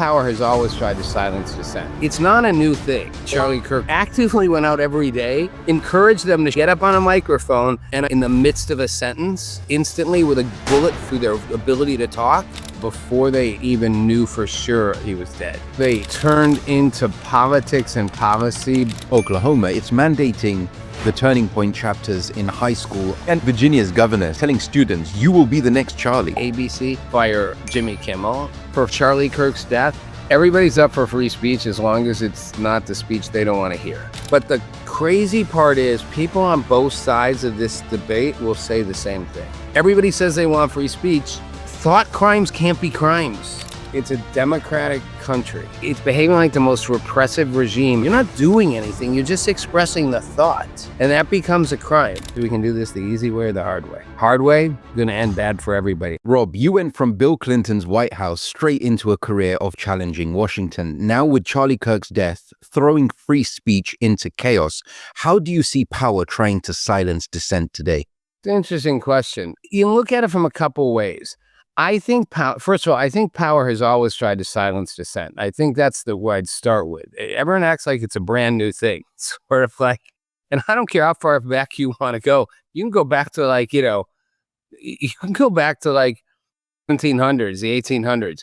power has always tried to silence dissent. It's not a new thing. Charlie Kirk actively went out every day, encouraged them to get up on a microphone and in the midst of a sentence, instantly with a bullet through their ability to talk, before they even knew for sure he was dead. They turned into politics and policy. Oklahoma, it's mandating the Turning Point chapters in high school, and Virginia's governor telling students, you will be the next Charlie. ABC fire Jimmy Kimmel for Charlie Kirk's death. Everybody's up for free speech as long as it's not the speech they don't want to hear. But the crazy part is people on both sides of this debate will say the same thing. Everybody says they want free speech. Thought crimes can't be crimes. It's a democratic country. It's behaving like the most repressive regime. You're not doing anything, you're just expressing the thought. And that becomes a crime. We can do this the easy way or the hard way. Hard way, gonna end bad for everybody. Rob, you went from Bill Clinton's White House straight into a career of challenging Washington. Now with Charlie Kirk's death, throwing free speech into chaos, how do you see power trying to silence dissent today? It's an interesting question. You look at it from a couple ways. I think first of all, I think power has always tried to silence dissent. I think that's the way I'd start with. Everyone acts like it's a brand new thing. It's sort of like, and I don't care how far back you want to go. You can go back to you can go back to 1700s, the 1800s.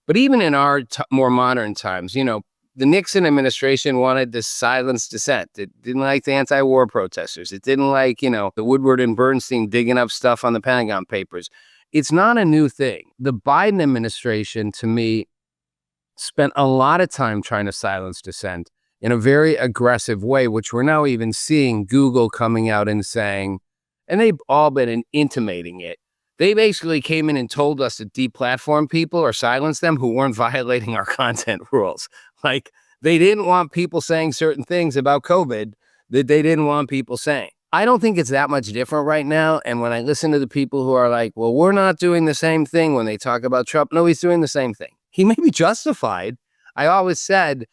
But even in our more modern times, the Nixon administration wanted to silence dissent. It didn't like the anti-war protesters. It didn't like, the Woodward and Bernstein digging up stuff on the Pentagon Papers. It's not a new thing. The Biden administration, to me, spent a lot of time trying to silence dissent in a very aggressive way, which we're now even seeing Google coming out and saying, and they've all been intimating it. They basically came in and told us to deplatform people or silence them who weren't violating our content rules. Like, they didn't want people saying certain things about COVID that they didn't want people saying. I don't think it's that much different right now. And when I listen to the people who are like, well, we're not doing the same thing when they talk about Trump. No, he's doing the same thing. He may be justified. I always said,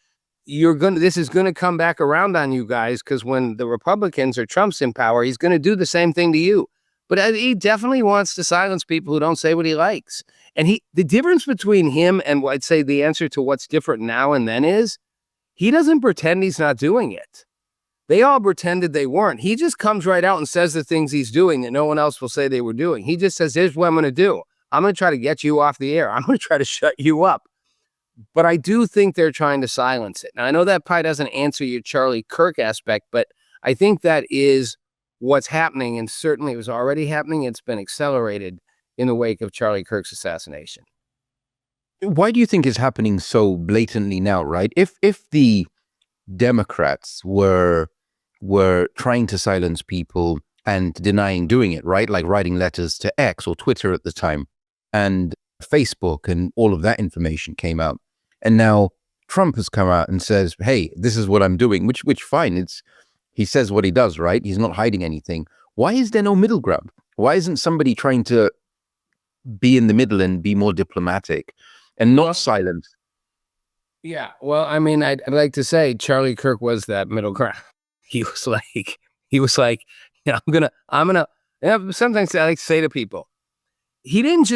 this is going to come back around on you guys, because when the Republicans or Trump's in power, he's going to do the same thing to you. But he definitely wants to silence people who don't say what he likes. And the difference between him and I'd say the answer to what's different now and then is he doesn't pretend he's not doing it. They all pretended they weren't. He just comes right out and says the things he's doing that no one else will say they were doing. He just says, here's what I'm going to do. I'm going to try to get you off the air. I'm going to try to shut you up. But I do think they're trying to silence it. Now, I know that probably doesn't answer your Charlie Kirk aspect, but I think that is what's happening. And certainly it was already happening. It's been accelerated in the wake of Charlie Kirk's assassination. Why do you think it's happening so blatantly now, right? If the Democrats were trying to silence people and denying doing it, right? Like writing letters to X or Twitter at the time, and Facebook, and all of that information came out. And now Trump has come out and says, hey, this is what I'm doing, which fine. He says what he does, right? He's not hiding anything. Why is there no middle ground? Why isn't somebody trying to be in the middle and be more diplomatic and not silence? Yeah, well, I mean, I'd like to say Charlie Kirk was that middle ground. He was like, I'm gonna. Sometimes I like to say to people, he didn't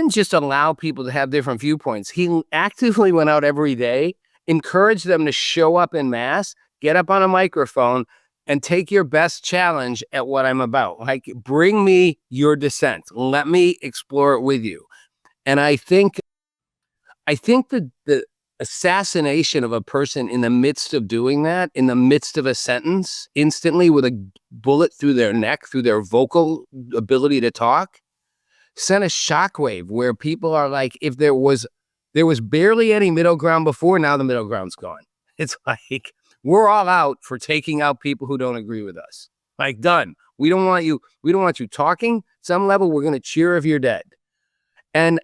just allow people to have different viewpoints. He actively went out every day, encouraged them to show up en masse, get up on a microphone, and take your best challenge at what I'm about. Like, bring me your dissent. Let me explore it with you. And I think the assassination of a person in the midst of doing that, in the midst of a sentence, instantly with a bullet through their neck, through their vocal ability to talk, sent a shockwave where people are like, if there was barely any middle ground before, now the middle ground's gone. It's like, we're all out for taking out people who don't agree with us. Like, done. We don't want you talking. Some level, we're going to cheer if you're dead. And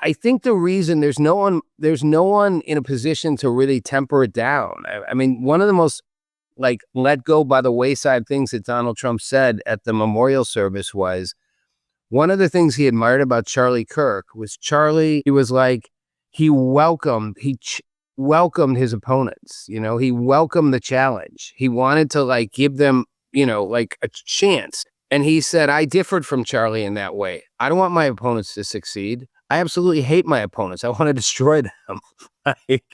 I think the reason there's no one in a position to really temper it down. I mean, one of the most let go by the wayside things that Donald Trump said at the memorial service was, one of the things he admired about Charlie Kirk was he was like, he welcomed his opponents. He welcomed the challenge. He wanted to give them, a chance. And he said, I differed from Charlie in that way. I don't want my opponents to succeed. I absolutely hate my opponents. I want to destroy them. Like,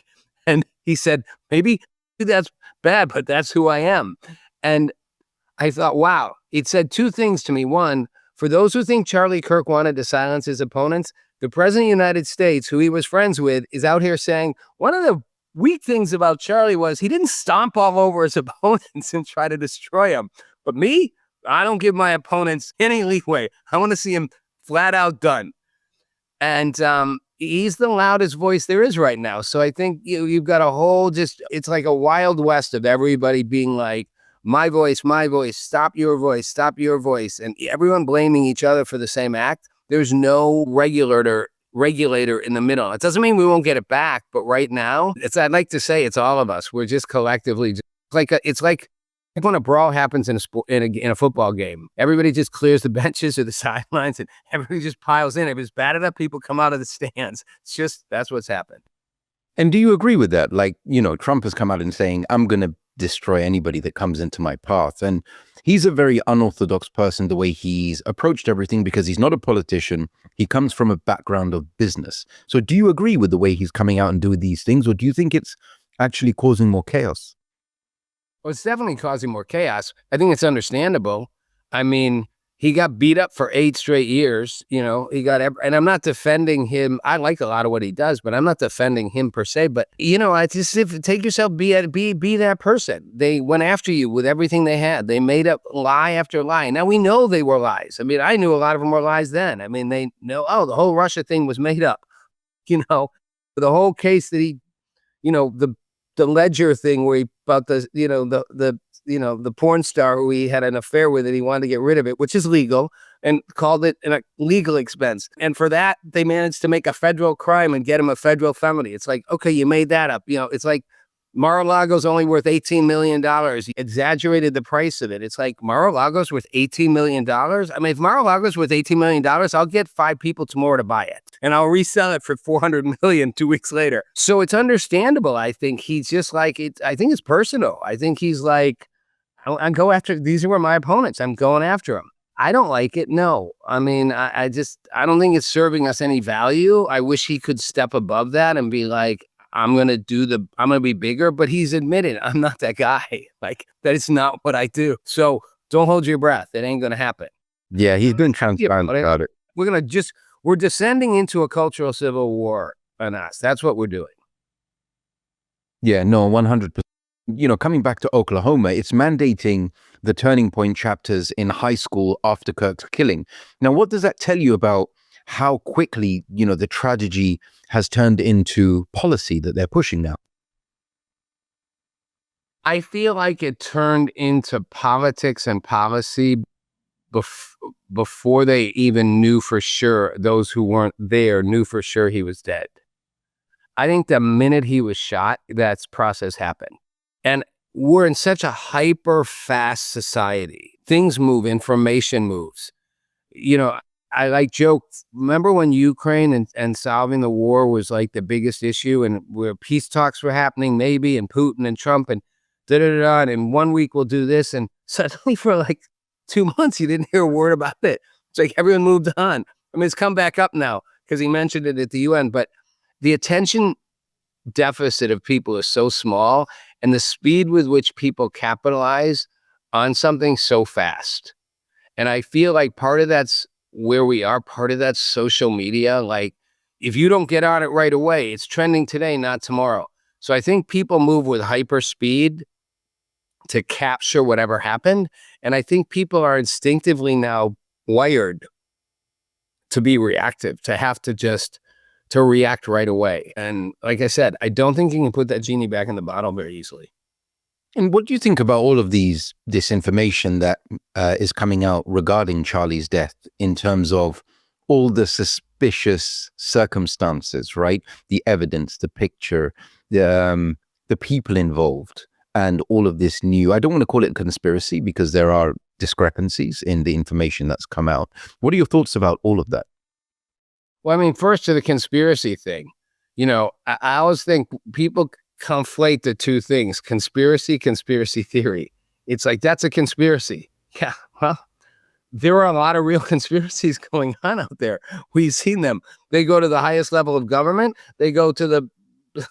and he said, maybe that's bad, but that's who I am. And I thought, wow, it said two things to me. One, for those who think Charlie Kirk wanted to silence his opponents, the president of the United States, who he was friends with, is out here saying one of the weak things about Charlie was he didn't stomp all over his opponents and try to destroy them. But me, I don't give my opponents any leeway. I want to see him flat out done. And he's the loudest voice there is right now. So I think you've got a whole it's like a wild west of everybody being like, my voice, stop your voice. And everyone blaming each other for the same act. There's no regulator in the middle. It doesn't mean we won't get it back, but right now, I'd like to say it's all of us. We're just collectively it's like when a brawl happens in a football game. Everybody just clears the benches or the sidelines and everybody just piles in. If it's bad enough, people come out of the stands. That's what's happened. And do you agree with that? Like, Trump has come out and saying, I'm going to destroy anybody that comes into my path. And he's a very unorthodox person, the way he's approached everything, because he's not a politician. He comes from a background of business. So do you agree with the way he's coming out and doing these things, or do you think it's actually causing more chaos? Well, it's definitely causing more chaos. I think it's understandable. I mean, he got beat up for 8 straight years. And I'm not defending him. I like a lot of what he does, but I'm not defending him per se. But, I just take yourself, be that person. They went after you with everything they had. They made up lie after lie. Now we know they were lies. I mean, I knew a lot of them were lies then. I mean, they know, the whole Russia thing was made up, the whole case that he, the Ledger thing where about the porn star who he had an affair with and he wanted to get rid of it, which is legal, and called it a legal expense. And for that, they managed to make a federal crime and get him a federal felony. It's like, okay, you made that up. It's like Mar-a-Lago's only worth $18 million. He exaggerated the price of it. It's like Mar-a-Lago's worth $18 million. I mean, if Mar-a-Lago's worth $18 million, I'll get 5 people tomorrow to buy it. And I'll resell it for $400 million 2 weeks later. So it's understandable. I think he's just like, I think it's personal. I think he's like, I go after, these are my opponents. I'm going after them. I don't like it. No. I mean, I don't think it's serving us any value. I wish he could step above that and be like, I'm going to be bigger, but he's admitted I'm not that guy. Like, that is not what I do. So don't hold your breath. It ain't going to happen. Yeah, he's been transparent about it. We're descending into a cultural civil war on us. That's what we're doing. Yeah, no, 100%. Coming back to Oklahoma, it's mandating the turning point chapters in high school after Kirk's killing. Now, what does that tell you about how quickly, the tragedy has turned into policy that they're pushing now? I feel like it turned into politics and policy before they even knew for sure, those who weren't there knew for sure he was dead. I think the minute he was shot, that process happened. And we're in such a hyper fast society. Things move, information moves. I joke, remember when Ukraine and solving the war was like the biggest issue, and where peace talks were happening, maybe, and Putin and Trump and and in 1 week we'll do this. And suddenly for like 2 months, you didn't hear a word about it. It's like everyone moved on. I mean, it's come back up now because he mentioned it at the UN, but the attention deficit of people is so small, and the speed with which people capitalize on something so fast. And I feel like part of that's where we are, part of that's social media. Like, if you don't get on it right away, it's trending today, not tomorrow. So I think people move with hyper speed to capture whatever happened. And I think people are instinctively now wired to be reactive, to have to react right away. And like I said, I don't think you can put that genie back in the bottle very easily. And what do you think about all of this information that is coming out regarding Charlie's death, in terms of all the suspicious circumstances, right? The evidence, the picture, the people involved, and all of this new, I don't want to call it conspiracy because there are discrepancies in the information that's come out. What are your thoughts about all of that? Well, I mean, first to the conspiracy thing, I always think people conflate the two things, conspiracy theory. It's like, that's a conspiracy. Yeah, well, there are a lot of real conspiracies going on out there. We've seen them. They go to the highest level of government. They go to the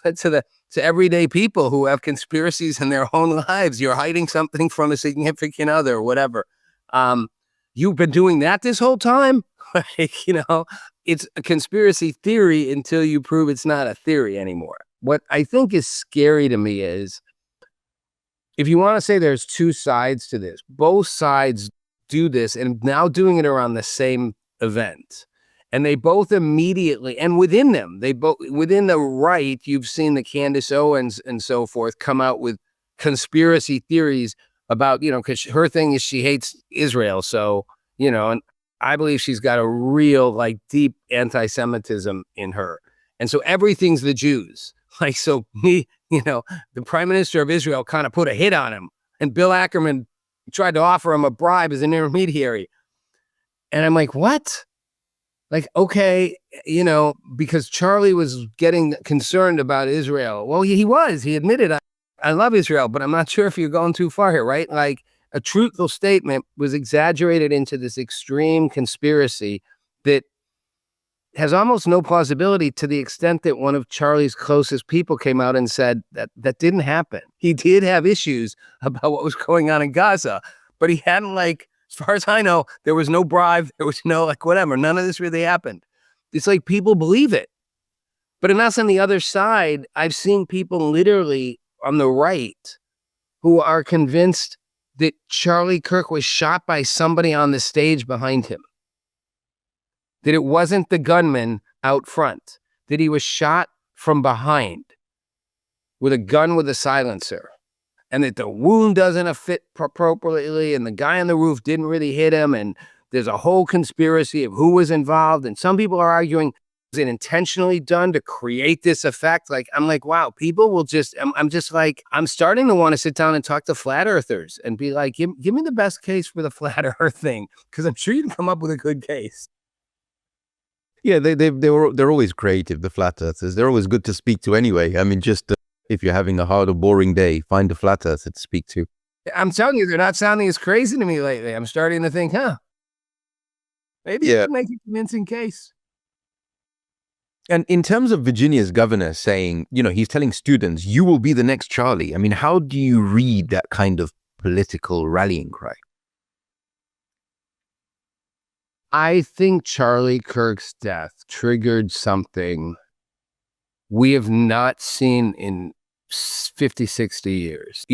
to everyday people who have conspiracies in their own lives. You're hiding something from a significant other, or whatever. You've been doing that this whole time. Like, it's a conspiracy theory until you prove it's not a theory anymore. What I think is scary to me is, if you want to say there's two sides to this, both sides do this, and now doing it around the same event. And they both immediately, and within them, within the right, you've seen the Candace Owens and so forth come out with conspiracy theories about, because her thing is she hates Israel. So, and I believe she's got a real, like, deep anti-Semitism in her. And so everything's the Jews. Like, so the prime minister of Israel kind of put a hit on him, and Bill Ackerman tried to offer him a bribe as an intermediary. And I'm like, what? Like, okay, because Charlie was getting concerned about Israel. Well, he admitted, I love Israel, but I'm not sure if you're going too far here, right? Like, a truthful statement was exaggerated into this extreme conspiracy that has almost no plausibility, to the extent that one of Charlie's closest people came out and said that didn't happen. He did have issues about what was going on in Gaza, but he hadn't, like, as far as I know, there was no bribe, there was no, like, whatever. None of this really happened. It's like people believe it. But in us on the other side, I've seen people literally on the right who are convinced that Charlie Kirk was shot by somebody on the stage behind him. That it wasn't the gunman out front, that he was shot from behind with a gun with a silencer, and that the wound doesn't fit appropriately, and the guy on the roof didn't really hit him, and there's a whole conspiracy of who was involved. And some people are arguing, was it intentionally done to create this effect? Like, I'm like, wow, people will just, I'm just like, I'm starting to want to sit down and talk to flat earthers and be like, give me the best case for the flat earth thing, because I'm sure you can come up with a good case. Yeah, they're always creative, the flat earthers. They're always good to speak to anyway. I mean, just if you're having a hard or boring day, find a flat earther to speak to. I'm telling you, they're not sounding as crazy to me lately. I'm starting to think, maybe you can make a convincing case. And in terms of Virginia's governor saying, he's telling students, you will be the next Charlie. I mean, how do you read that kind of political rallying cry? I think Charlie Kirk's death triggered something we have not seen in 50, 60 years.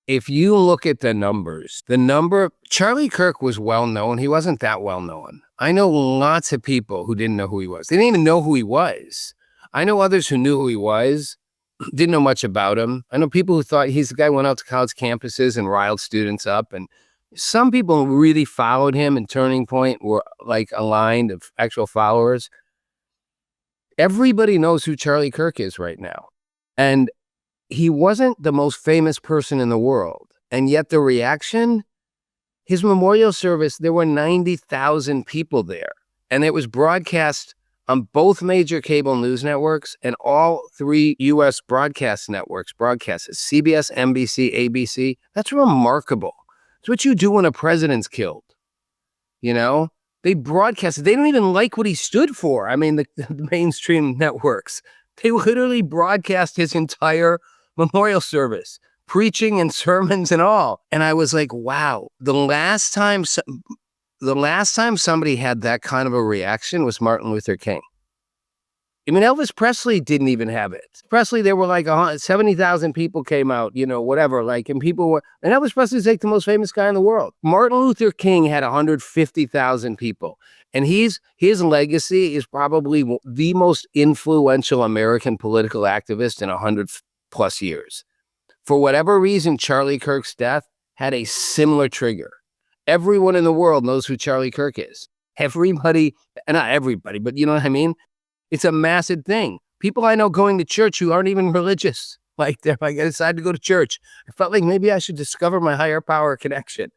If you look at the numbers, Charlie Kirk was well known. He wasn't that well known. I know lots of people who didn't know who he was. They didn't even know who he was. I know others who knew who he was, didn't know much about him. I know people who thought he's the guy who went out to college campuses and riled students up. And some people who really followed him, and Turning Point were like aligned of actual followers. Everybody knows who Charlie Kirk is right now. And he wasn't the most famous person in the world. And yet the reaction, his memorial service, there were 90,000 people there. And it was broadcast on both major cable news networks, and all 3 U.S. broadcast networks broadcast it. CBS, NBC, ABC. That's remarkable. It's what you do when a president's killed. They broadcast it. They don't even like what he stood for. I mean, the mainstream networks, they literally broadcast his entire memorial service, preaching and sermons and all. And I was like, wow, the last time somebody had that kind of a reaction was Martin Luther King. I mean, Elvis Presley didn't even have it. Presley, there were like 70,000 people came out, whatever. Like, and Elvis Presley's like the most famous guy in the world. Martin Luther King had 150,000 people. And his legacy is probably the most influential American political activist in 100+ years. For whatever reason, Charlie Kirk's death had a similar trigger. Everyone in the world knows who Charlie Kirk is. Everybody, not everybody, but you know what I mean? It's a massive thing. People I know going to church who aren't even religious, like I decided to go to church. I felt like maybe I should discover my higher power connection.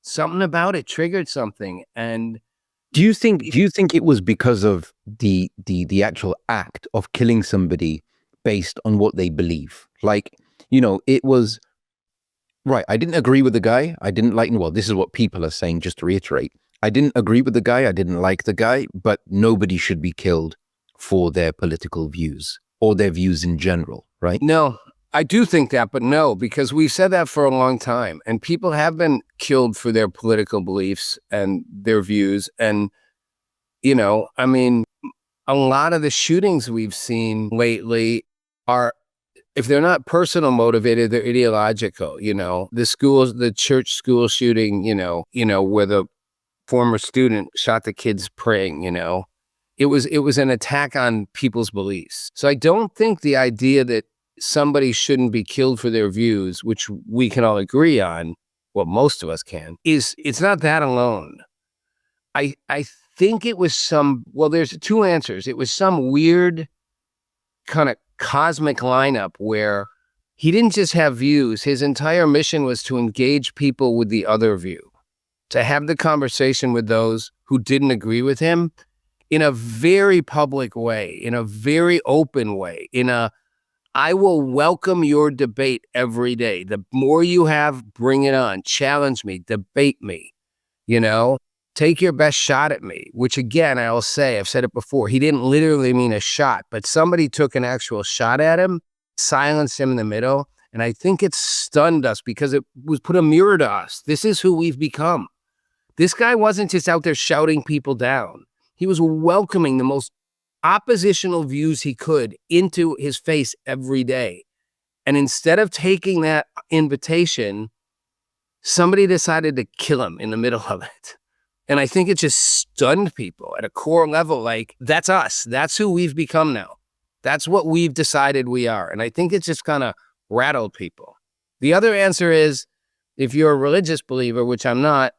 Something about it triggered something. And do you think it was because of the actual act of killing somebody based on what they believe? Like, it was Right. I didn't agree with the guy. I didn't like, well, this is what people are saying, just to reiterate. I didn't agree with the guy. I didn't like the guy, but nobody should be killed for their political views or their views in general, right? No, I do think that, but no, because we've said that for a long time, and people have been killed for their political beliefs and their views. And, I mean, a lot of the shootings we've seen lately are, if they're not personal motivated, they're ideological. The church school shooting, where the former student shot the kids praying, it was an attack on people's beliefs. So I don't think the idea that somebody shouldn't be killed for their views, which we can all agree on, well, most of us can, it's not that alone. I think it was there's two answers. It was some weird kind of cosmic lineup where he didn't just have views. His entire mission was to engage people with the other view, to have the conversation with those who didn't agree with him in a very public way, in a very open way, I will welcome your debate every day. The more you have, bring it on. Challenge me, debate me, take your best shot at me, which again, I'll say, I've said it before, he didn't literally mean a shot, but somebody took an actual shot at him, silenced him in the middle. And I think it stunned us because it was put a mirror to us. This is who we've become. This guy wasn't just out there shouting people down. He was welcoming the most oppositional views he could into his face every day. And instead of taking that invitation, somebody decided to kill him in the middle of it. And I think it just stunned people at a core level. Like, that's us. That's who we've become now. That's what we've decided we are. And I think it just kind of rattled people. The other answer is, if you're a religious believer, which I'm not,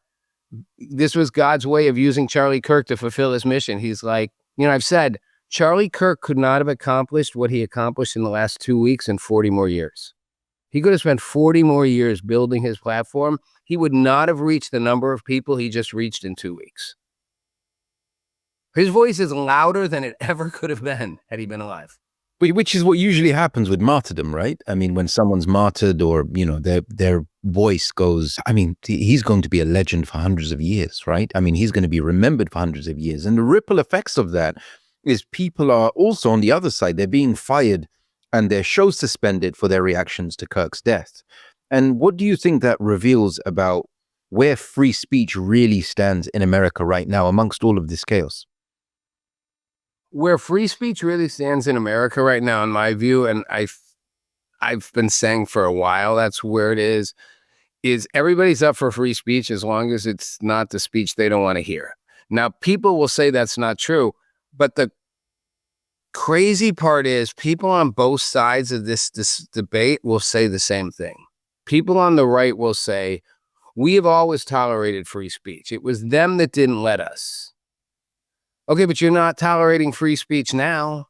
this was God's way of using Charlie Kirk to fulfill his mission. He's like, I've said, Charlie Kirk could not have accomplished what he accomplished in the last 2 weeks in 40 more years. He could have spent 40 more years building his platform. He would not have reached the number of people he just reached in 2 weeks. His voice is louder than it ever could have been had he been alive. Which is what usually happens with martyrdom, right? I mean, when someone's martyred or, their voice goes, I mean, he's going to be a legend for hundreds of years, right? I mean, he's going to be remembered for hundreds of years. And the ripple effects of that is people are also on the other side. They're being fired and their show suspended for their reactions to Kirk's death. And what do you think that reveals about where free speech really stands in America right now amongst all of this chaos? Where free speech really stands in America right now, in my view, and I've been saying for a while, that's where it is everybody's up for free speech as long as it's not the speech they don't want to hear. Now, people will say that's not true, but the crazy part is people on both sides of this debate will say the same thing. People on the right will say, we have always tolerated free speech. It was them that didn't let us. Okay, but you're not tolerating free speech now.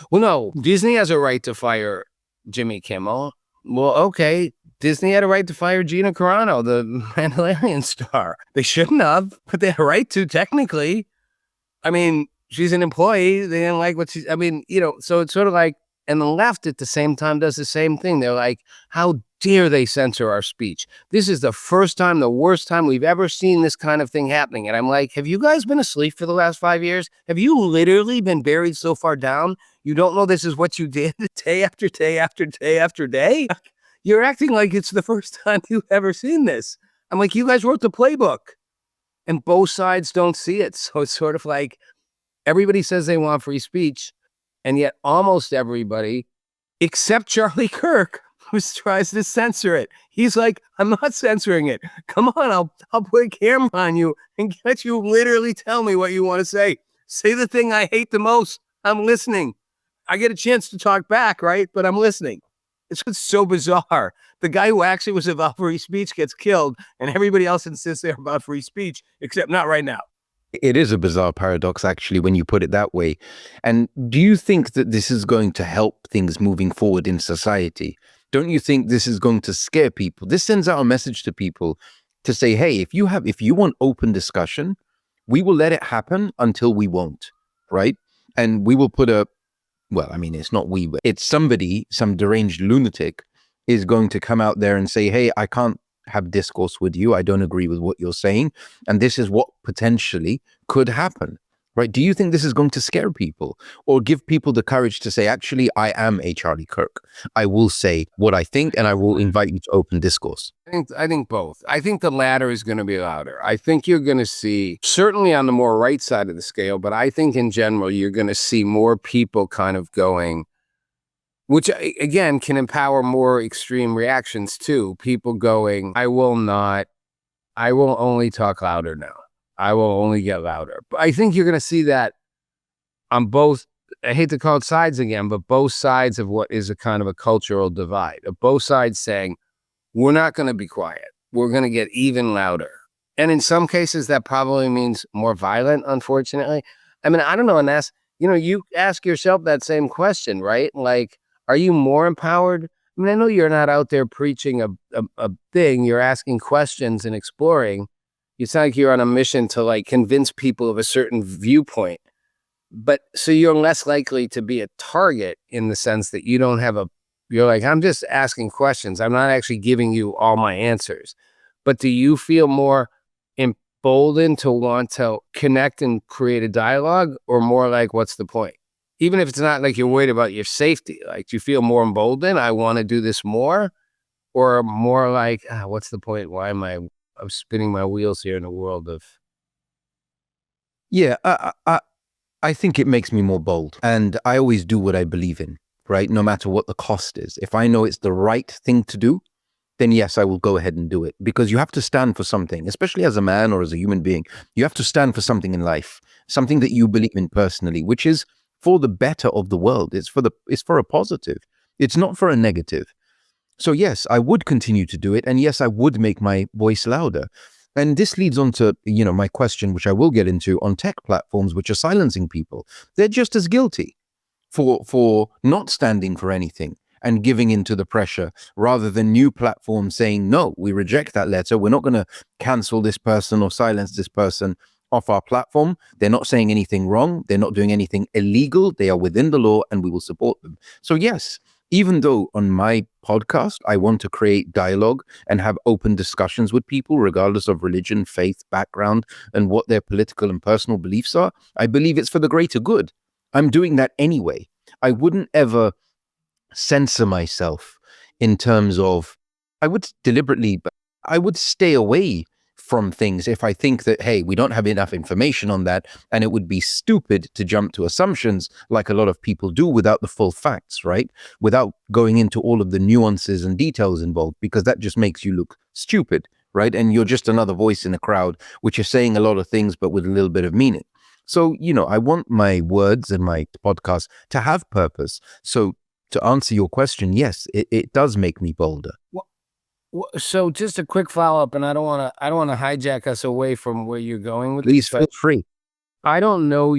Well, no, Disney has a right to fire Jimmy Kimmel. Well, okay, Disney had a right to fire Gina Carano, the Mandalorian star. They shouldn't have, but they had a right to, technically. I mean, she's an employee. They didn't like what so it's sort of like, and the left at the same time does the same thing. They're like, how dare they censor our speech? This is the first time, the worst time we've ever seen this kind of thing happening. And I'm like, have you guys been asleep for the last 5 years? Have you literally been buried so far down? You don't know this is what you did day after day after day after day? You're acting like it's the first time you've ever seen this. I'm like, you guys wrote the playbook. And both sides don't see it. So it's sort of like, everybody says they want free speech, and yet almost everybody, except Charlie Kirk, who tries to censor it. He's like, I'm not censoring it. Come on, I'll put a camera on you and let you literally tell me what you want to say. Say the thing I hate the most. I'm listening. I get a chance to talk back, right? But I'm listening. It's so bizarre. The guy who actually was about free speech gets killed, and everybody else insists they're about free speech, except not right now. It is a bizarre paradox, actually, when you put it that way. And do you think that this is going to help things moving forward in society? Don't you think this is going to scare people? This sends out a message to people to say, hey, if you want open discussion, we will let it happen until we won't, right? And we will put it's not we, but it's somebody, some deranged lunatic is going to come out there and say, hey, I can't have discourse with you. I don't agree with what you're saying. And this is what potentially could happen. Right? Do you think this is going to scare people or give people the courage to say, actually, I am a Charlie Kirk. I will say what I think and I will invite you to open discourse? I think both. I think the latter is going to be louder. I think you're going to see, certainly on the more right side of the scale, but I think in general, you're going to see more people kind of going, which again can empower more extreme reactions too. People going, I will only talk louder now. I will only get louder. But I think you're going to see that on both, I hate to call it sides again, but both sides of what is a kind of a cultural divide, of both sides saying, we're not going to be quiet. We're going to get even louder. And in some cases, that probably means more violent, unfortunately. I mean, I don't know. And that's, you ask yourself that same question, right? Like, are you more empowered? I mean, I know you're not out there preaching a thing. You're asking questions and exploring. You sound like you're on a mission to like convince people of a certain viewpoint. But so you're less likely to be a target in the sense that you don't have you're like, I'm just asking questions. I'm not actually giving you all my answers. But do you feel more emboldened to want to connect and create a dialogue, or more like, what's the point? Even if it's not like you're worried about your safety, like, do you feel more emboldened? I want to do this more, or more like, what's the point? Why am I'm spinning my wheels here in a world of. Yeah, I think it makes me more bold, and I always do what I believe in, right? No matter what the cost is. If I know it's the right thing to do, then yes, I will go ahead and do it, because you have to stand for something, especially as a man or as a human being. You have to stand for something in life, something that you believe in personally, which is for the better of the world. It's for a positive. It's not for a negative. So yes, I would continue to do it. And yes, I would make my voice louder. And this leads on to, my question, which I will get into, on tech platforms, which are silencing people. They're just as guilty for not standing for anything and giving into the pressure, rather than new platforms saying, no, we reject that letter. We're not going to cancel this person or silence this person off our platform. They're not saying anything wrong. They're not doing anything illegal. They are within the law, and we will support them. So yes, even though on my podcast, I want to create dialogue and have open discussions with people, regardless of religion, faith, background, and what their political and personal beliefs are, I believe it's for the greater good. I'm doing that anyway. I wouldn't ever censor myself in terms of, I would stay away from things if I think that, hey, we don't have enough information on that, and it would be stupid to jump to assumptions like a lot of people do without the full facts, right? Without going into all of the nuances and details involved, because that just makes you look stupid, right? And you're just another voice in a crowd, which is saying a lot of things, but with a little bit of meaning. So, I want my words and my podcast to have purpose. So to answer your question, yes, it does make me bolder. So just a quick follow-up, and I don't want to hijack us away from where you're going with Please this. feel free. I don't know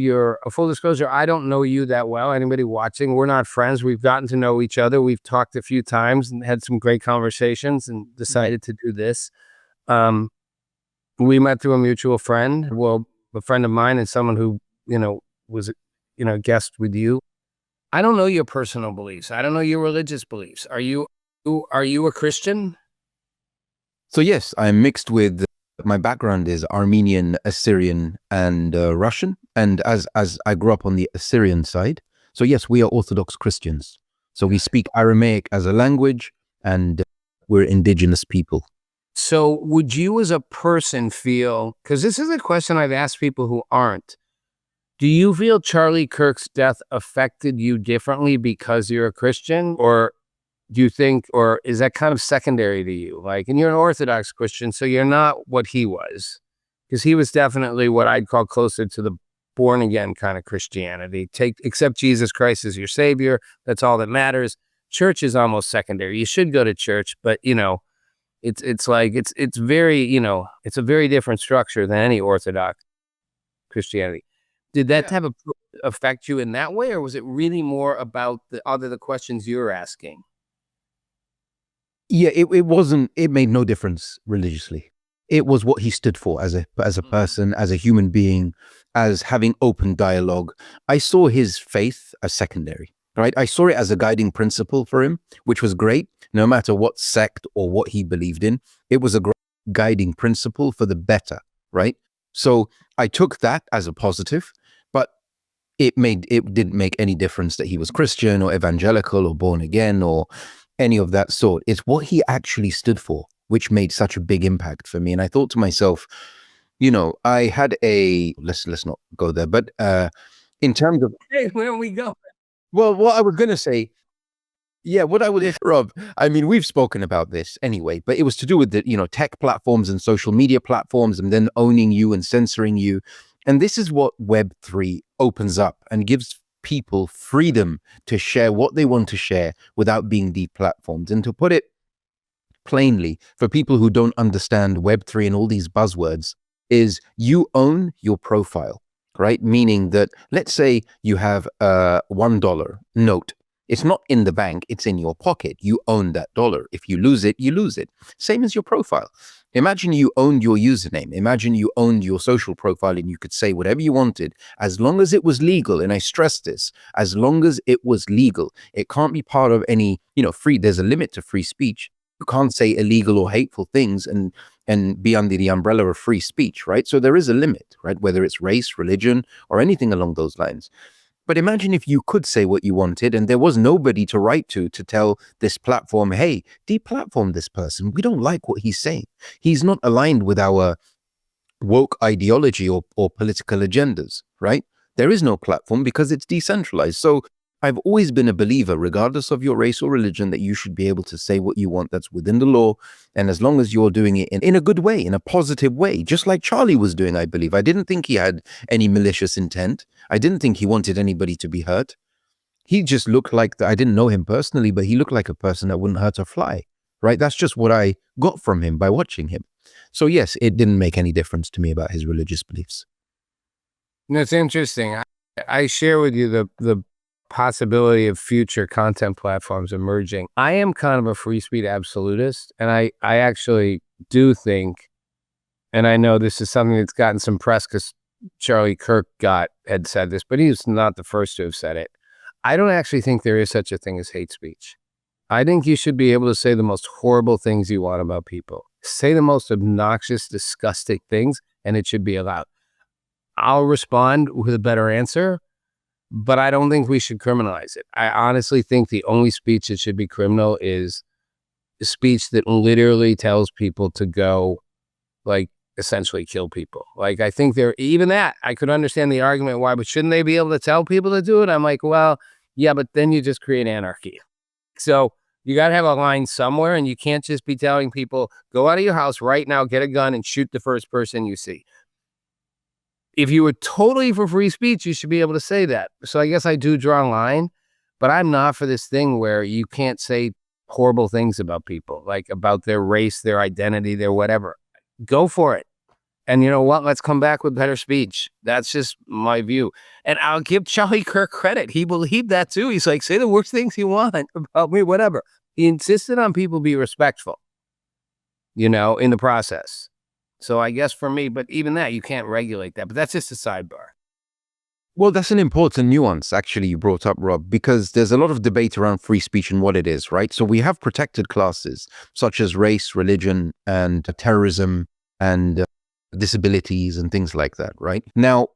full disclosure, I don't know you that well. Anybody watching, we're not friends. We've gotten to know each other. We've talked a few times and had some great conversations and decided to do this. We met through a mutual friend, a friend of mine, and someone who, was, a guest with you. I don't know your personal beliefs. I don't know your religious beliefs. Are you a Christian? So yes, I'm mixed with, my background is Armenian, Assyrian, and Russian. And as I grew up on the Assyrian side, so yes, we are Orthodox Christians. So we speak Aramaic as a language, and we're indigenous people. So would you as a person feel, because this is a question I've asked people who aren't, do you feel Charlie Kirk's death affected you differently because you're a Christian? Or do you think, or is that kind of secondary to you? Like, and you're an Orthodox Christian, so you're not what he was, because he was definitely what I'd call closer to the born again kind of Christianity. Accept Jesus Christ as your savior. That's all that matters. Church is almost secondary. You should go to church, but it's very, it's a very different structure than any Orthodox Christianity. Did that have affect you in that way, or was it really more about the questions you're asking? Yeah, it wasn't, it made no difference religiously. It was what he stood for as a person, as a human being, as having open dialogue. I saw his faith as secondary. right? I saw it as a guiding principle for him, which was great. No matter what sect or what he believed in, it was a great guiding principle for the better, right? So I took that as a positive, but it didn't make any difference that he was Christian or evangelical or born again or any of that sort. It's what he actually stood for, which made such a big impact for me. And I thought to myself, I had let's not go there, but in terms of, Hey, where we go? well, what I was going to say, yeah, what I would, Rob, I mean, we've spoken about this anyway, but it was to do with the, tech platforms and social media platforms and then owning you and censoring you. And this is what Web3 opens up and gives people freedom to share what they want to share without being deplatformed. And to put it plainly, for people who don't understand Web3 and all these buzzwords, is you own your profile, right? Meaning that, let's say you have a $1 note. It's not in the bank, it's in your pocket. You own that dollar. If you lose it, you lose it. Same as your profile. Imagine you owned your username. Imagine you owned your social profile and you could say whatever you wanted, as long as it was legal. And I stress this, as long as it was legal. It can't be part of any, there's a limit to free speech. You can't say illegal or hateful things and be under the umbrella of free speech, right? So there is a limit, right? Whether it's race, religion, or anything along those lines. But imagine if you could say what you wanted and there was nobody to write to tell this platform, hey, deplatform this person. We don't like what he's saying. He's not aligned with our woke ideology or political agendas, right? There is no platform because it's decentralized. So I've always been a believer, regardless of your race or religion, that you should be able to say what you want that's within the law. And as long as you're doing it in a good way, in a positive way, just like Charlie was doing, I believe. I didn't think he had any malicious intent. I didn't think he wanted anybody to be hurt. He just looked like, I didn't know him personally, but he looked like a person that wouldn't hurt a fly, right? That's just what I got from him by watching him. So yes, it didn't make any difference to me about his religious beliefs. It's interesting. I share with you the possibility of future content platforms emerging. I am kind of a free speech absolutist, and I actually do think, and I know this is something that's gotten some press because Charlie Kirk had said this, but he's not the first to have said it. I don't actually think there is such a thing as hate speech. I think you should be able to say the most horrible things you want about people. Say the most obnoxious, disgusting things, and it should be allowed. I'll respond with a better answer, but I don't think we should criminalize it. I honestly think the only speech that should be criminal is speech that literally tells people to go, essentially kill people. I think even that, I could understand the argument why, but shouldn't they be able to tell people to do it? I'm like, well, yeah, but then you just create anarchy. So you got to have a line somewhere, and you can't just be telling people, go out of your house right now, get a gun and shoot the first person you see. If you were totally for free speech, you should be able to say that. So I guess I do draw a line, but I'm not for this thing where you can't say horrible things about people, about their race, their identity, their whatever. Go for it. And you know what? Let's come back with better speech. That's just my view. And I'll give Charlie Kirk credit. He believed that too. He's like, say the worst things you want about me, whatever. He insisted on people be respectful, in the process. So I guess for me, but even that, you can't regulate that. But that's just a sidebar. Well, that's an important nuance, actually, you brought up, Rob, because there's a lot of debate around free speech and what it is, right? So we have protected classes such as race, religion, and terrorism, and disabilities and things like that, right? Now,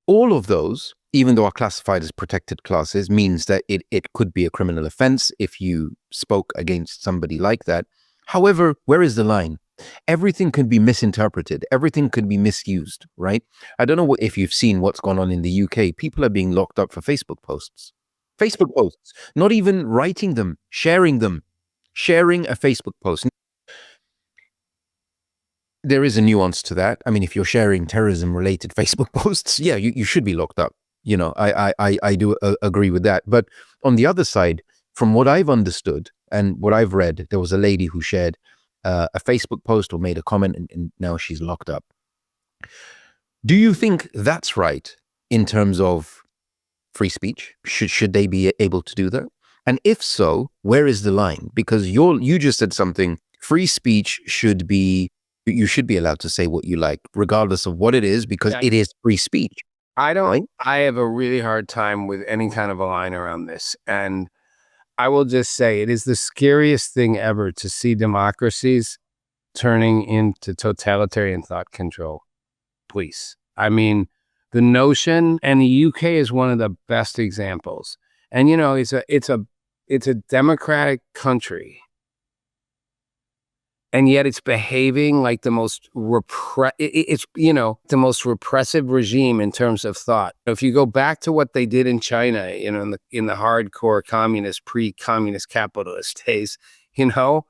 all of those, even though are classified as protected classes, means that it could be a criminal offense if you spoke against somebody like that. However, where is the line? Everything could be misinterpreted. Everything could be misused, right? I don't know if you've seen what's gone on in the UK. People are being locked up for Facebook posts. Facebook posts, not even writing them, sharing them, sharing a Facebook post. There is a nuance to that. I mean, if you're sharing terrorism-related Facebook posts, yeah, you should be locked up. I do agree with that. But on the other side, from what I've understood and what I've read, there was a lady who shared a Facebook post or made a comment, and now she's locked up. Do you think that's right in terms of free speech? Should they be able to do that? And if so, where is the line? Because you just said something. Free speech should be, you should be allowed to say what you like, regardless of what it is, because it is free speech. right? I have a really hard time with any kind of a line around this. And I will just say it is the scariest thing ever to see democracies turning into totalitarian thought control. Please. I mean, the notion, and the UK is one of the best examples. And you know, it's a democratic country, and yet it's behaving like the most the most repressive regime in terms of thought. If you go back to what they did in China, you know, in the hardcore communist, pre-communist capitalist days, you know,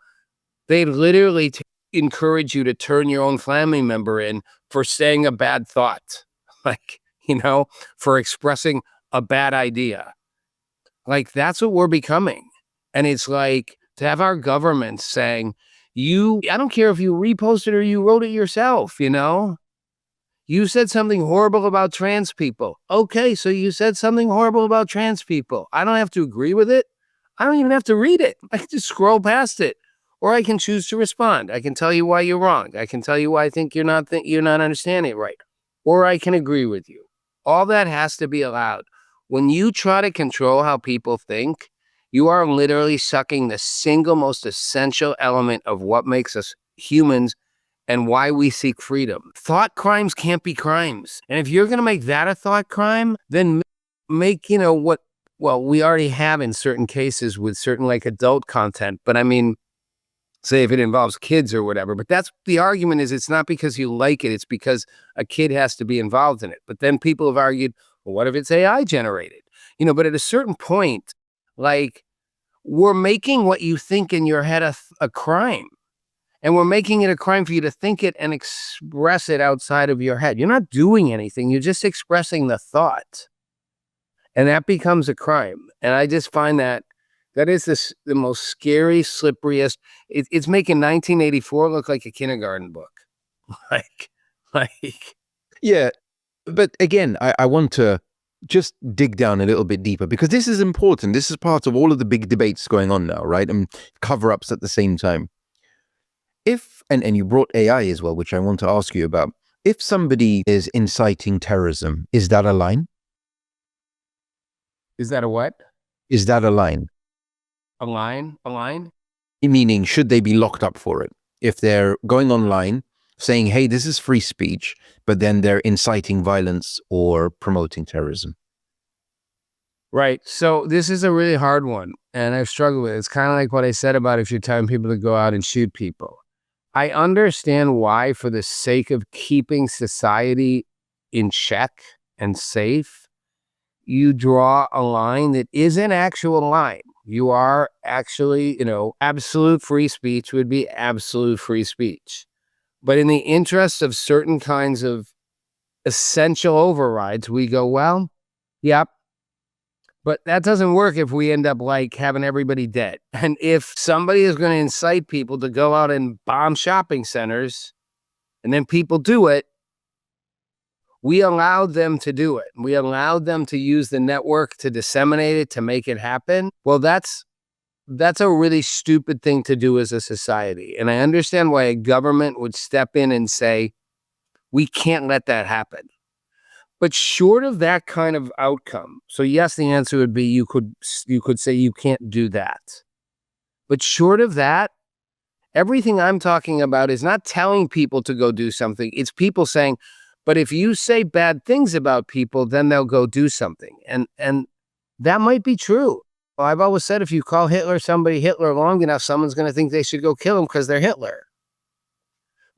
they literally encourage you to turn your own family member in for saying a bad thought, like, you know, for expressing a bad idea. Like, that's what we're becoming. And it's like to have our government saying, I don't care if you reposted or you wrote it yourself, you know? You said something horrible about trans people. Okay, so you said something horrible about trans people. I don't have to agree with it. I don't even have to read it. I can just scroll past it. Or I can choose to respond. I can tell you why you're wrong. I can tell you why I think you're not understanding it right. Or I can agree with you. All that has to be allowed. When you try to control how people think, you are literally sucking the single most essential element of what makes us humans and why we seek freedom. Thought crimes can't be crimes. And if you're going to make that a thought crime, then make, you know, what, well, we already have in certain cases with certain like adult content. But I mean, say if it involves kids or whatever, but that's the argument is it's not because you like it, it's because a kid has to be involved in it. But then people have argued, well, what if it's AI generated? You know, but at a certain point, like, we're making what you think in your head a crime. And we're making it a crime for you to think it and express it outside of your head. You're not doing anything. You're just expressing the thought. And that becomes a crime. And I just find that is the most scary, slipperiest. It's making 1984 look like a kindergarten book. like. Yeah. But again, I want to just dig down a little bit deeper because this is important. This is part of all of the big debates going on now, right? And cover-ups at the same time. If, and you brought AI as well, which I want to ask you about. If somebody is inciting terrorism, is that a line? Is that a what? Is that a line? A line? A line? Meaning, should they be locked up for it? If they're going online saying, hey, this is free speech, but then they're inciting violence or promoting terrorism. Right. So this is a really hard one, and I've struggled with it. It's kind of like what I said about if you're telling people to go out and shoot people. I understand why, for the sake of keeping society in check and safe, you draw a line that is an actual line. You are actually, you know, absolute free speech would be absolute free speech. But in the interest of certain kinds of essential overrides, we go, well, yep. But that doesn't work if we end up like having everybody dead. And if somebody is going to incite people to go out and bomb shopping centers, and then people do it, we allowed them to do it. We allowed them to use the network to disseminate it, to make it happen. Well, that's a really stupid thing to do as a society. And I understand why a government would step in and say, we can't let that happen. But short of that kind of outcome, so yes, the answer would be you could say you can't do that. But short of that, everything I'm talking about is not telling people to go do something. It's people saying, but if you say bad things about people, then they'll go do something. And that might be true. Well, I've always said if you call somebody Hitler long enough, someone's going to think they should go kill him because they're Hitler.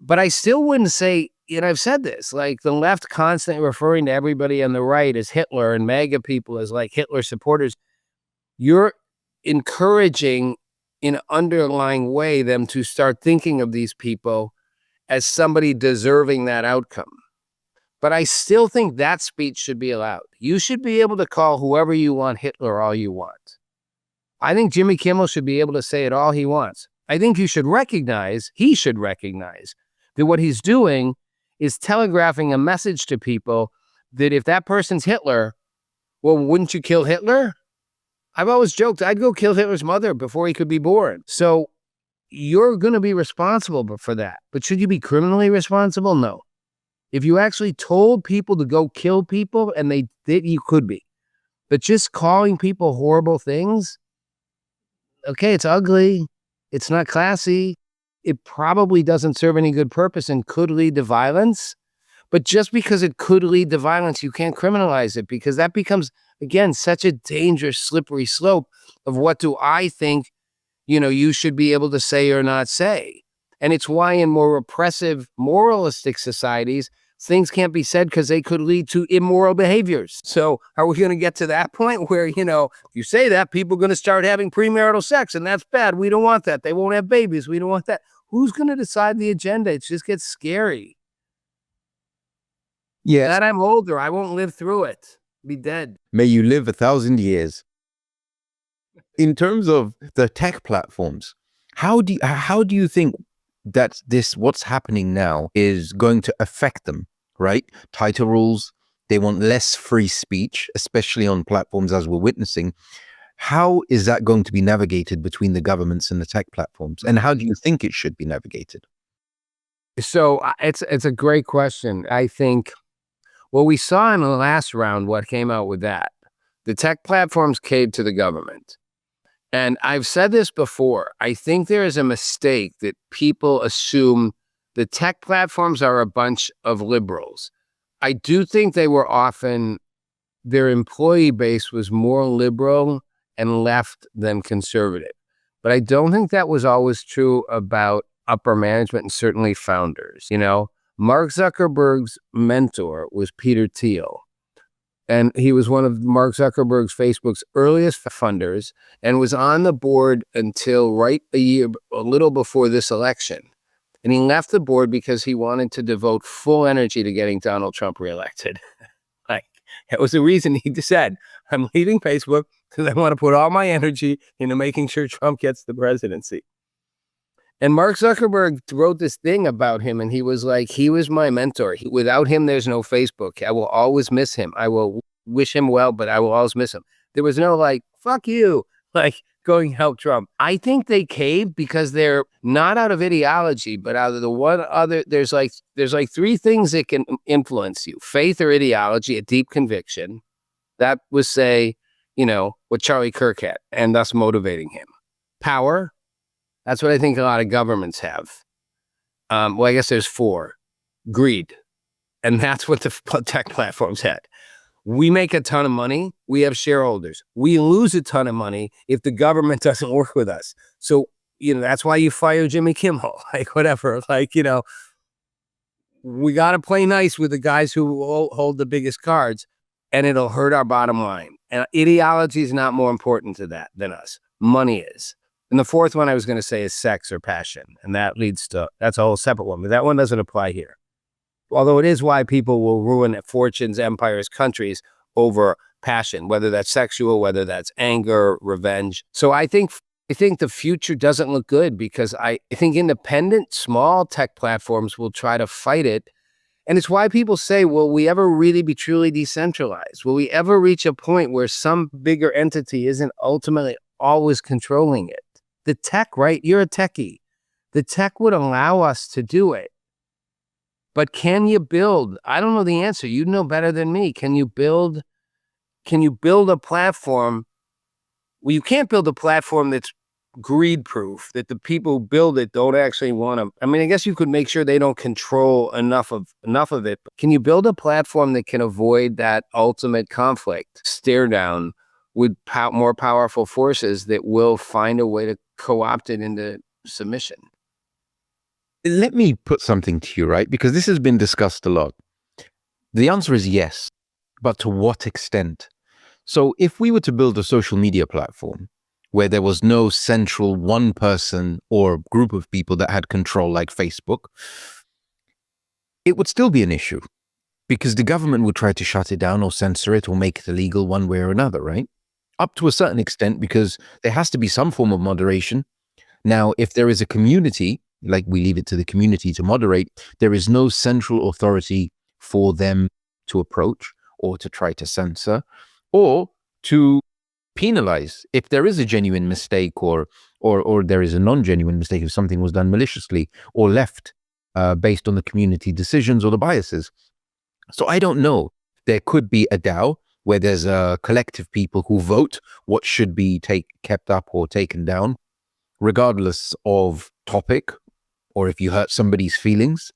But I still wouldn't say, you know, I've said this, like the left constantly referring to everybody on the right as Hitler and MAGA people as like Hitler supporters. You're encouraging in an underlying way them to start thinking of these people as somebody deserving that outcome. But I still think that speech should be allowed. You should be able to call whoever you want Hitler all you want. I think Jimmy Kimmel should be able to say it all he wants. I think he should recognize that what he's doing is telegraphing a message to people that if that person's Hitler, well, wouldn't you kill Hitler? I've always joked, I'd go kill Hitler's mother before he could be born. So you're going to be responsible for that. But should you be criminally responsible? No. If you actually told people to go kill people and they did, you could be. But just calling people horrible things, okay, it's ugly. It's not classy. It probably doesn't serve any good purpose and could lead to violence. But just because it could lead to violence, you can't criminalize it, because that becomes, again, such a dangerous, slippery slope of what do I think, you should be able to say or not say. And it's why in more repressive, moralistic societies, things can't be said because they could lead to immoral behaviors. So are we going to get to that point where, you say that, people are going to start having premarital sex, and that's bad. We don't want that. They won't have babies. We don't want that. Who's going to decide the agenda? It just gets scary. Yes. That I'm older, I won't live through it. Be dead. May you live 1,000 years. In terms of the tech platforms, how do you think that what's happening now is going to affect them, right? Tighter rules, they want less free speech, especially on platforms as we're witnessing. How is that going to be navigated between the governments and the tech platforms? And how do you think it should be navigated? So it's a great question. I think, well, we saw in the last round what came out with that. The tech platforms caved to the government. And I've said this before. I think there is a mistake that people assume the tech platforms are a bunch of liberals. I do think they were often, their employee base was more liberal and left than conservative. But I don't think that was always true about upper management and certainly founders. Mark Zuckerberg's mentor was Peter Thiel. And he was one of Mark Zuckerberg's Facebook's earliest funders and was on the board until a little before this election. And he left the board because he wanted to devote full energy to getting Donald Trump reelected. That was the reason he said, I'm leaving Facebook because I want to put all my energy into making sure Trump gets the presidency. And Mark Zuckerberg wrote this thing about him, and he was like, he was my mentor. Without him, there's no Facebook. I will always miss him. I will wish him well, but I will always miss him. There was no fuck you, going help Trump. I think they caved because they're not out of ideology, but out of the one other, there's three things that can influence you: faith or ideology, a deep conviction. That was, say, what Charlie Kirk had, and thus motivating him. Power. That's what I think a lot of governments have. Well, I guess there's four. Greed. And that's what the tech platforms had. We make a ton of money. We have shareholders. We lose a ton of money if the government doesn't work with us. So, that's why you fire Jimmy Kimmel, whatever. We got to play nice with the guys who hold the biggest cards, and it'll hurt our bottom line. And ideology is not more important to that than us. Money is. And the fourth one I was going to say is sex or passion. And that's a whole separate one, but that one doesn't apply here. Although it is why people will ruin fortunes, empires, countries over passion, whether that's sexual, whether that's anger, revenge. So I think the future doesn't look good, because I think independent, small tech platforms will try to fight it. And it's why people say, will we ever really be truly decentralized? Will we ever reach a point where some bigger entity isn't ultimately always controlling it? The tech, right? You're a techie. The tech would allow us to do it. But can you build? I don't know the answer. You know better than me. Can you build a platform? Well, you can't build a platform that's greed proof, that the people who build it don't actually want to. I mean, I guess you could make sure they don't control enough of it. But can you build a platform that can avoid that ultimate conflict, stare down with more powerful forces that will find a way to co-opt it into submission? Let me put something to you, right? Because this has been discussed a lot. The answer is yes, but to what extent? So if we were to build a social media platform where there was no central one person or group of people that had control like Facebook, it would still be an issue, because the government would try to shut it down or censor it or make it illegal one way or another, right? Up to a certain extent, because there has to be some form of moderation. Now, if there is a community, like we leave it to the community to moderate, there is no central authority for them to approach or to try to censor or to penalize if there is a genuine mistake or there is a non-genuine mistake, if something was done maliciously or left based on the community decisions or the biases. So I don't know. There could be a DAO where there's a collective people who vote what should be kept up or taken down, regardless of topic or if you hurt somebody's feelings.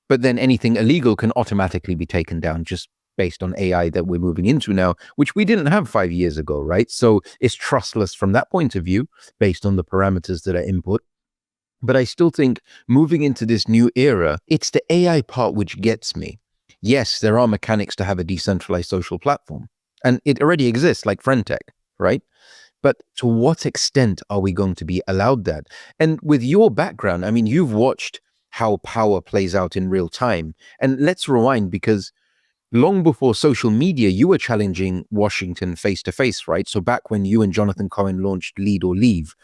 But then anything illegal can automatically be taken down just based on AI that we're moving into now, which we didn't have 5 years ago, right? So it's trustless from that point of view, based on the parameters that are input. But I still think moving into this new era, it's the AI part which gets me. Yes, there are mechanics to have a decentralized social platform, and it already exists, like FriendTech, right? But to what extent are we going to be allowed that? And with your background, I mean, you've watched how power plays out in real time. And let's rewind, because long before social media, you were challenging Washington face to face, right? So back when you and Jonathan Cohen launched Lead or Leave,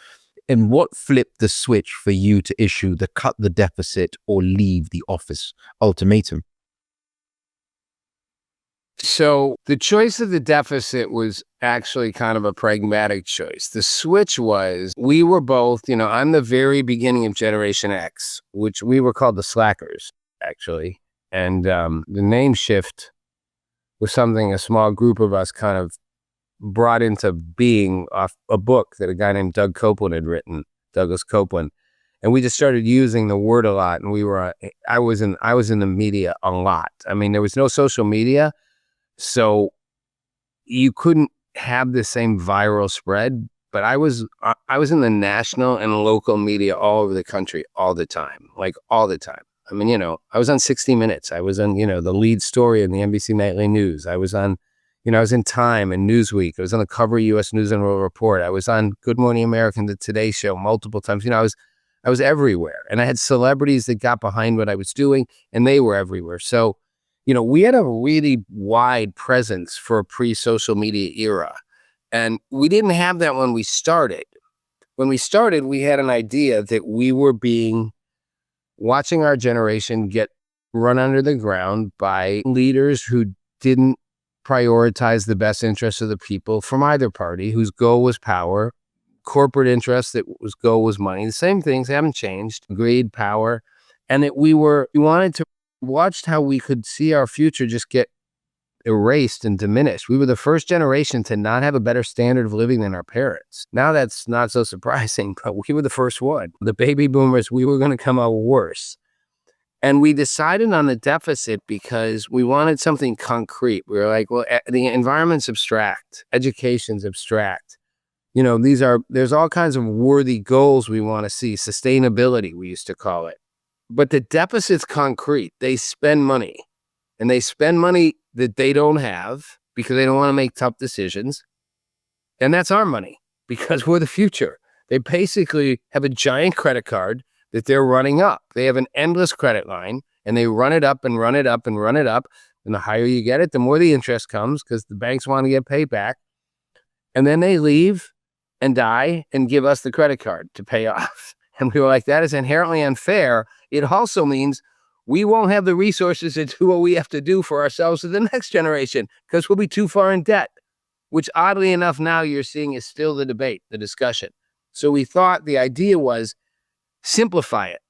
and what flipped the switch for you to issue the cut the deficit or leave the office ultimatum? So the choice of the deficit was actually kind of a pragmatic choice. The switch was, we were both, I'm the very beginning of Generation X, which we were called the slackers, actually. And the name shift was something a small group of us kind of brought into being off a book that a guy named Doug Copeland had written, Douglas Copeland. And we just started using the word a lot. And I was in the media a lot. I mean, there was no social media, so you couldn't have the same viral spread. But I was in the national and local media all over the country all the time, like all the time. I mean, I was on 60 Minutes. I was on, the lead story in the NBC Nightly News. I was on, I was in Time and Newsweek. I was on the cover of U.S. News and World Report. I was on Good Morning America, the Today Show multiple times. I was everywhere. And I had celebrities that got behind what I was doing, and they were everywhere. So, we had a really wide presence for a pre-social media era. And we didn't have that when we started. When we started, we had an idea that we were watching our generation get run under the ground by leaders who didn't prioritize the best interests of the people from either party, whose goal was power, corporate interests that whose goal was money. The same things haven't changed, greed, power, and that we wanted to watch how we could see our future just get erased and diminished. We were the first generation to not have a better standard of living than our parents. Now that's not so surprising, but we were the first one. The baby boomers, we were going to come out worse. And we decided on the deficit because we wanted something concrete. We were like, well, the environment's abstract, education's abstract. There's all kinds of worthy goals we want to see. Sustainability, we used to call it. But the deficit's concrete. They spend money. And they spend money that they don't have because they don't want to make tough decisions. And that's our money because we're the future. They basically have a giant credit card that they're running up. They have an endless credit line, and they run it up and run it up and run it up. And the higher you get it, the more the interest comes because the banks want to get paid back. And then they leave and die and give us the credit card to pay off. And we were like, that is inherently unfair. It also means we won't have the resources to do what we have to do for ourselves to the next generation because we'll be too far in debt, which oddly enough now you're seeing is still the debate, the discussion. So we thought the idea was simplify it,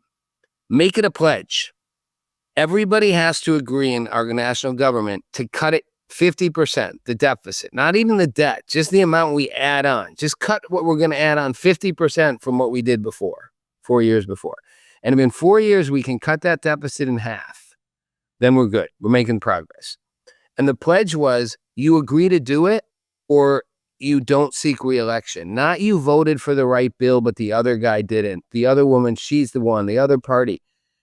make it a pledge. Everybody has to agree in our national government to cut it 50%, the deficit, not even the debt, just the amount we add on. Just cut what we're going to add on 50% from what we did before, 4 years before. And if in 4 years we can cut that deficit in half, then we're good. We're making progress. And the pledge was you agree to do it or you don't seek re-election. Not you voted for the right bill, but the other guy didn't. The other woman, she's the one, the other party.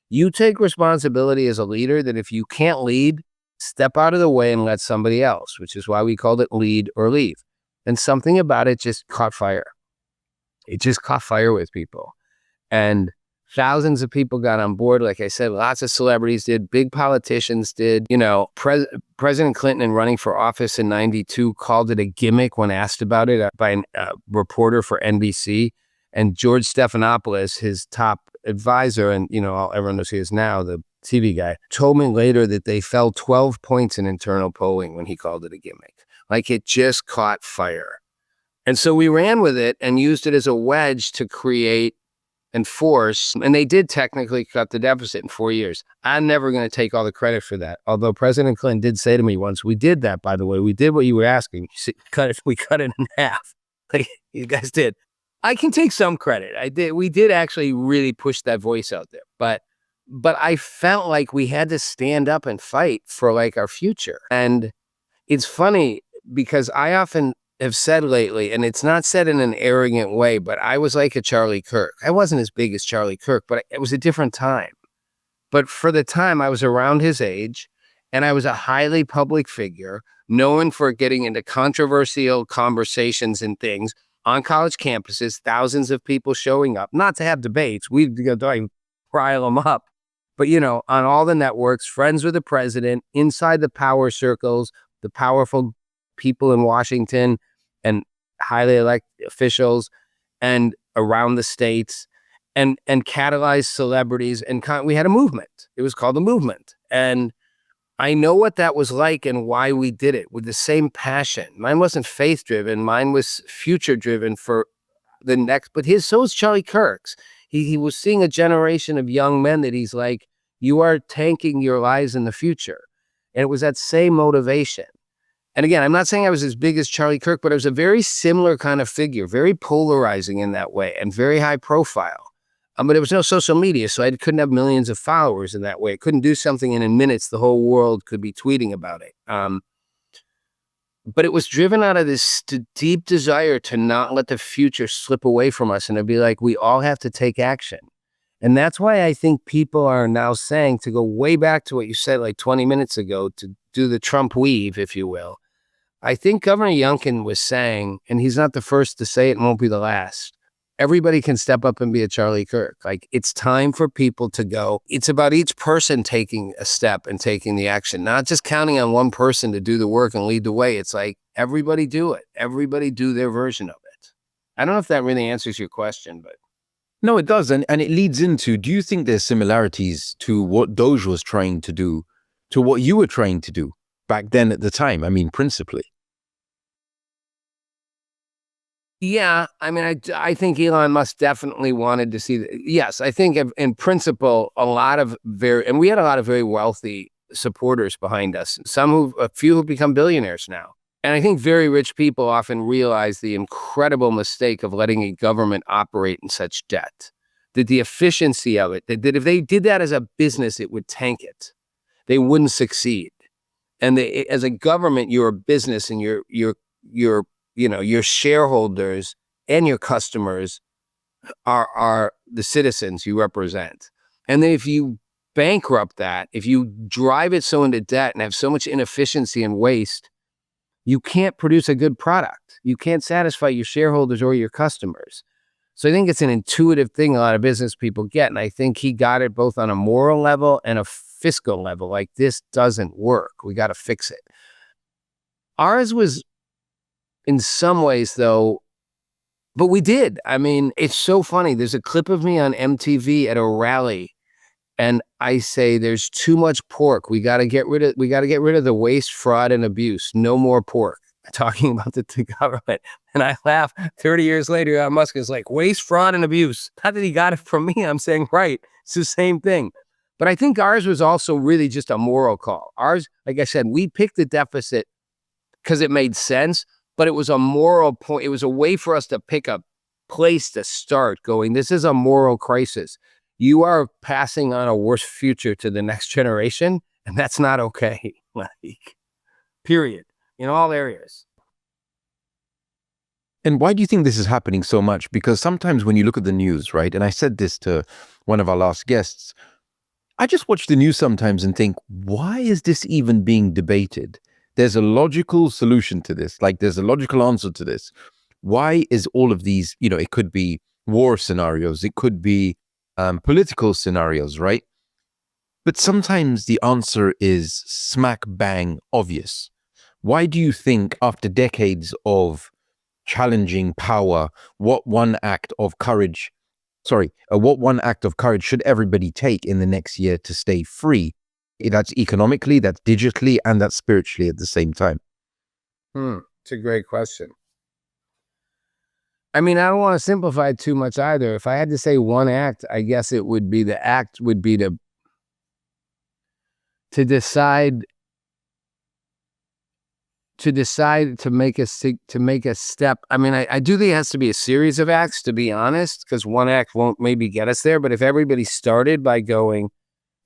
You take responsibility as a leader that if you can't lead, step out of the way and let somebody else, which is why we called it Lead or Leave. And something about it just caught fire. It just caught fire with people. And thousands of people got on board. Like I said, lots of celebrities did, big politicians did. President Clinton, in running for office in 92, called it a gimmick when asked about it by a reporter for NBC. And George Stephanopoulos, his top advisor, and everyone knows he is now, the TV guy, told me later that they fell 12 points in internal polling when he called it a gimmick. Like it just caught fire. And so we ran with it and used it as a wedge to create and force, and they did technically cut the deficit in 4 years. I'm never going to take all the credit for that. Although President Clinton did say to me once, we did that, by the way. We did what you were asking. We cut it in half. Like you guys did. I can take some credit. I did. We did actually really push that voice out there. But I felt like we had to stand up and fight for like our future. And it's funny because I often have said lately, and it's not said in an arrogant way, but I was like a Charlie Kirk. I wasn't as big as Charlie Kirk, but it was a different time. But for the time, I was around his age, and I was a highly public figure, known for getting into controversial conversations and things on college campuses, thousands of people showing up, not to have debates. We'd go rile them up. But, you know, on all the networks, friends with the president, inside the power circles, the powerful people in Washington and highly elected officials and around the states and catalyzed celebrities. And we had a movement. It was called the movement. And I know what that was like and why we did it with the same passion. Mine wasn't faith driven. Mine was future driven for the next, but so is Charlie Kirk's. He was seeing a generation of young men that he's like, you are tanking your lives in the future. And it was that same motivation. And again, I'm not saying I was as big as Charlie Kirk, but I was a very similar kind of figure, very polarizing in that way and very high profile. But there was no social media, so I couldn't have millions of followers in that way. I couldn't do something and in minutes the whole world could be tweeting about it. But it was driven out of this deep desire to not let the future slip away from us and to be like, we all have to take action. And that's why I think people are now saying, to go way back to what you said like 20 minutes ago, to do the Trump weave, if you will. I think Governor Youngkin was saying, and he's not the first to say it and won't be the last, everybody can step up and be a Charlie Kirk. Like, it's time for people to go. It's about each person taking a step and taking the action, not just counting on one person to do the work and lead the way. It's like, everybody do it. Everybody do their version of it. I don't know if that really answers your question, but. No, it does. And it leads into, do you think there's similarities to what Doge was trying to do, to what you were trying to do back then at the time? I mean, principally. Yeah, I mean, I think Elon Musk definitely wanted to see. Yes, I think in principle, and we had a lot of very wealthy supporters behind us. A few who've become billionaires now. And I think very rich people often realize the incredible mistake of letting a government operate in such debt. That the efficiency of it, that if they did that as a business, it would tank it. They wouldn't succeed. And as a government, you're a business, and your shareholders and your customers are the citizens you represent. And then if you bankrupt that, if you drive it so into debt and have so much inefficiency and waste, you can't produce a good product. You can't satisfy your shareholders or your customers. So I think it's an intuitive thing a lot of business people get. And I think he got it both on a moral level and a fiscal level. Like, this doesn't work. We got to fix it. Ours was, in some ways, though, but we did. I mean, it's so funny. There's a clip of me on MTV at a rally, and I say, there's too much pork. We got to get rid of the waste, fraud, and abuse. No more pork. Talking about the government. And I laugh. 30 years later, Elon Musk is like, waste, fraud, and abuse. Not that he got it from me. I'm saying, right, it's the same thing. But I think ours was also really just a moral call. Ours, like I said, we picked the deficit because it made sense, but it was a moral point. It was a way for us to pick a place to start going, this is a moral crisis. You are passing on a worse future to the next generation, and that's not okay. Like, period. In all areas. And why do you think this is happening so much? Because sometimes when you look at the news, right, and I said this to one of our last guests, I just watch the news sometimes and think, why is this even being debated? There's a logical solution to this. Like, there's a logical answer to this. Why is all of these, it could be war scenarios, it could be political scenarios, right? But sometimes the answer is smack bang obvious. Why do you think, after decades of challenging power, what one act of courage should everybody take in the next year to stay free? That's economically, that's digitally, and that's spiritually at the same time. It's a great question. I mean, I don't want to simplify it too much either. If I had to say one act, I guess it would be the act would be to decide to make a step. I mean, I do think it has to be a series of acts, to be honest, because one act won't maybe get us there. But if everybody started by going,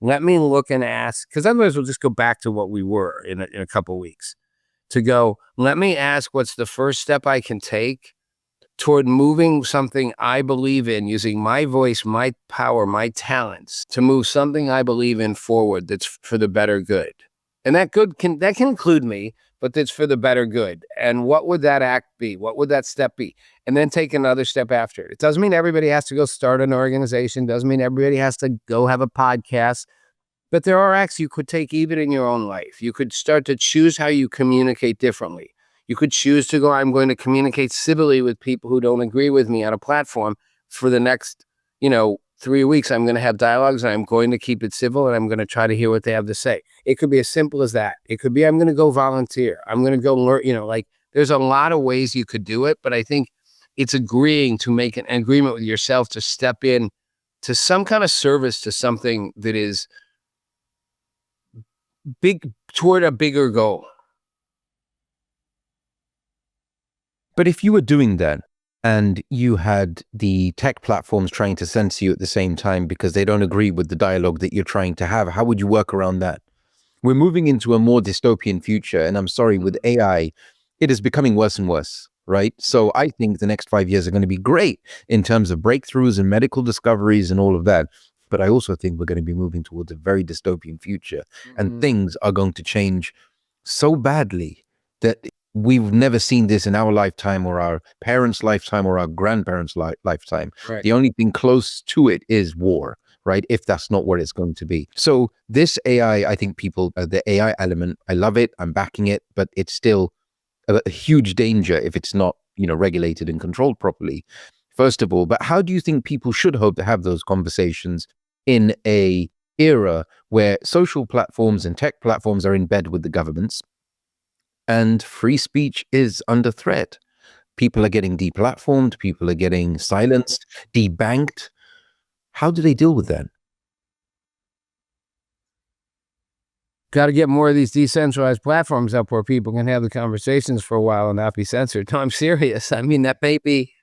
let me look and ask, because otherwise we'll just go back to what we were in a couple weeks. To go, let me ask what's the first step I can take toward moving something I believe in, using my voice, my power, my talents to move something I believe in forward that's for the better good. And that good can include me, but that's for the better good. And what would that act be? What would that step be? And then take another step after it. It doesn't mean everybody has to go start an organization. Doesn't mean everybody has to go have a podcast. But there are acts you could take even in your own life. You could start to choose how you communicate differently. You could choose to go, I'm going to communicate civilly with people who don't agree with me on a platform for the next, 3 weeks. I'm going to have dialogues and I'm going to keep it civil and I'm going to try to hear what they have to say. It could be as simple as that. It could be, I'm going to go volunteer. I'm going to go learn, there's a lot of ways you could do it, but I think it's agreeing to make an agreement with yourself to step in to some kind of service to something that is big toward a bigger goal. But if you were doing that and you had the tech platforms trying to censor you at the same time because they don't agree with the dialogue that you're trying to have, how would you work around that? We're moving into a more dystopian future. And I'm sorry, with AI, it is becoming worse and worse, right? So I think the next 5 years are going to be great in terms of breakthroughs and medical discoveries and all of that. But I also think we're going to be moving towards a very dystopian future, and things are going to change so badly that we've never seen this in our lifetime or our parents' lifetime or our grandparents' lifetime. Right. The only thing close to it is war, right? If that's not what it's going to be. So this AI, I think people, the AI element, I love it, I'm backing it, but it's still a huge danger if it's not, regulated and controlled properly, first of all. But how do you think people should hope to have those conversations in a era where social platforms and tech platforms are in bed with the governments and free speech is under threat? People are getting deplatformed, people are getting silenced, debanked. How do they deal with that? Got to get more of these decentralized platforms up where people can have the conversations for a while and not be censored. No, I'm serious. I mean, that may be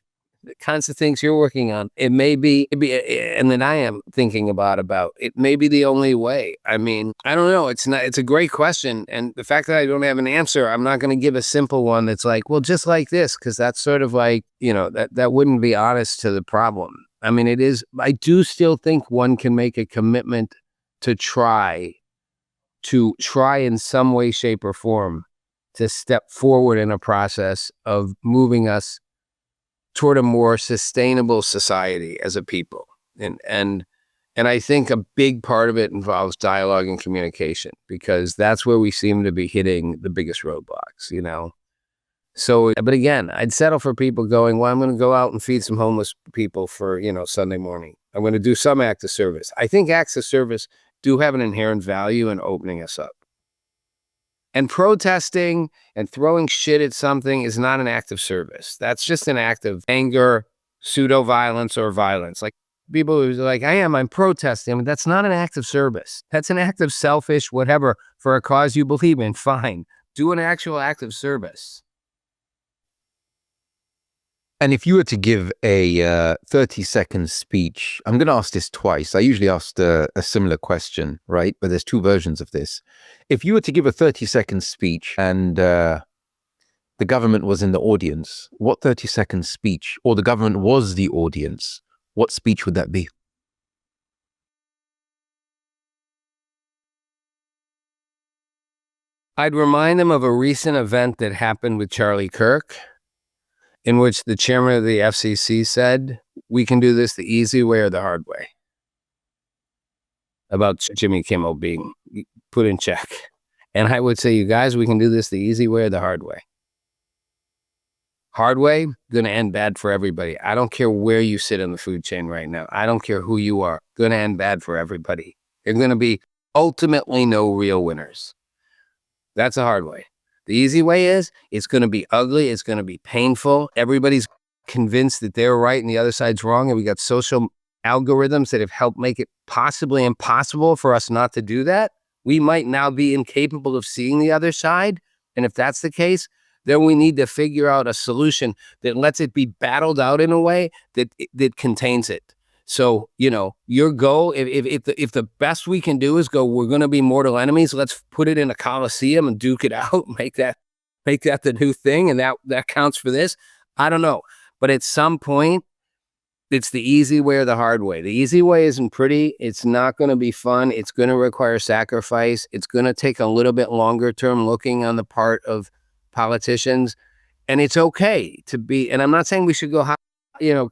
the kinds of things you're working on. It may be, and that I am thinking about it may be the only way. I mean, I don't know. It's a great question. And the fact that I don't have an answer, I'm not going to give a simple one that's like, well, just like this, because that's sort of like, that wouldn't be honest to the problem. I mean, it is, I do still think one can make a commitment to try in some way, shape, or form to step forward in a process of moving us toward a more sustainable society as a people. And I think a big part of it involves dialogue and communication, because that's where we seem to be hitting the biggest roadblocks, So, but again, I'd settle for people going, well, I'm going to go out and feed some homeless people for, Sunday morning. I'm going to do some act of service. I think acts of service do have an inherent value in opening us up. And protesting and throwing shit at something is not an act of service. That's just an act of anger, pseudo-violence, or violence. Like people who's like, I'm protesting. I mean, that's not an act of service. That's an act of selfish, whatever, for a cause you believe in. Fine. Do an actual act of service. And if you were to give a 30-second speech, I'm going to ask this twice. I usually ask a similar question, right? But there's two versions of this. If you were to give a 30-second speech and the government was in the audience, what 30-second speech, or the government was the audience, what speech would that be? I'd remind them of a recent event that happened with Charlie Kirk, in which the chairman of the FCC said, we can do this the easy way or the hard way, about Jimmy Kimmel being put in check. And I would say, you guys, we can do this the easy way or the hard way. Hard way, going to end bad for everybody. I don't care where you sit in the food chain right now. I don't care who you are. Going to end bad for everybody. There're going to be ultimately no real winners. That's a hard way. The easy way is, it's going to be ugly. It's going to be painful. Everybody's convinced that they're right and the other side's wrong, and we got social algorithms that have helped make it possibly impossible for us not to do that, we might now be incapable of seeing the other side. And if that's the case, then we need to figure out a solution that lets it be battled out in a way that contains it. So, your goal, if the best we can do is go, we're going to be mortal enemies, let's put it in a coliseum and duke it out, make that the new thing, and that counts for this. I don't know. But at some point, it's the easy way or the hard way. The easy way isn't pretty. It's not going to be fun. It's going to require sacrifice. It's going to take a little bit longer term looking on the part of politicians. And it's okay to be, and I'm not saying we should go,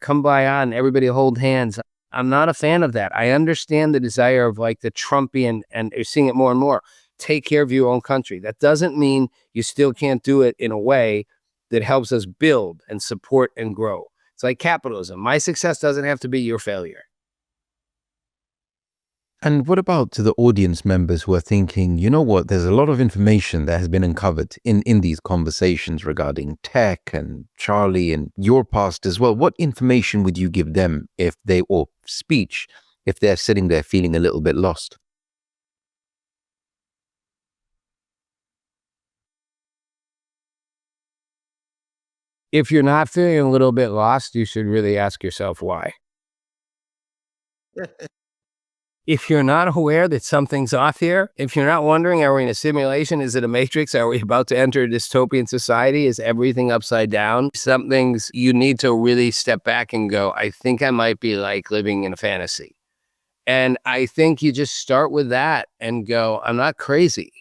come by on, everybody hold hands. I'm not a fan of that. I understand the desire of like the Trumpian, and you're seeing it more and more, take care of your own country. That doesn't mean you still can't do it in a way that helps us build and support and grow. It's like capitalism. My success doesn't have to be your failure. And what about to the audience members who are thinking, you know what, there's a lot of information that has been uncovered in these conversations regarding tech and Charlie and your past as well. What information would you give them or speech, if they're sitting there feeling a little bit lost? If you're not feeling a little bit lost, you should really ask yourself why. If you're not aware that something's off here, if you're not wondering, are we in a simulation? Is it a matrix? Are we about to enter a dystopian society? Is everything upside down? Some things you need to really step back and go, I think I might be like living in a fantasy. And I think you just start with that and go, I'm not crazy.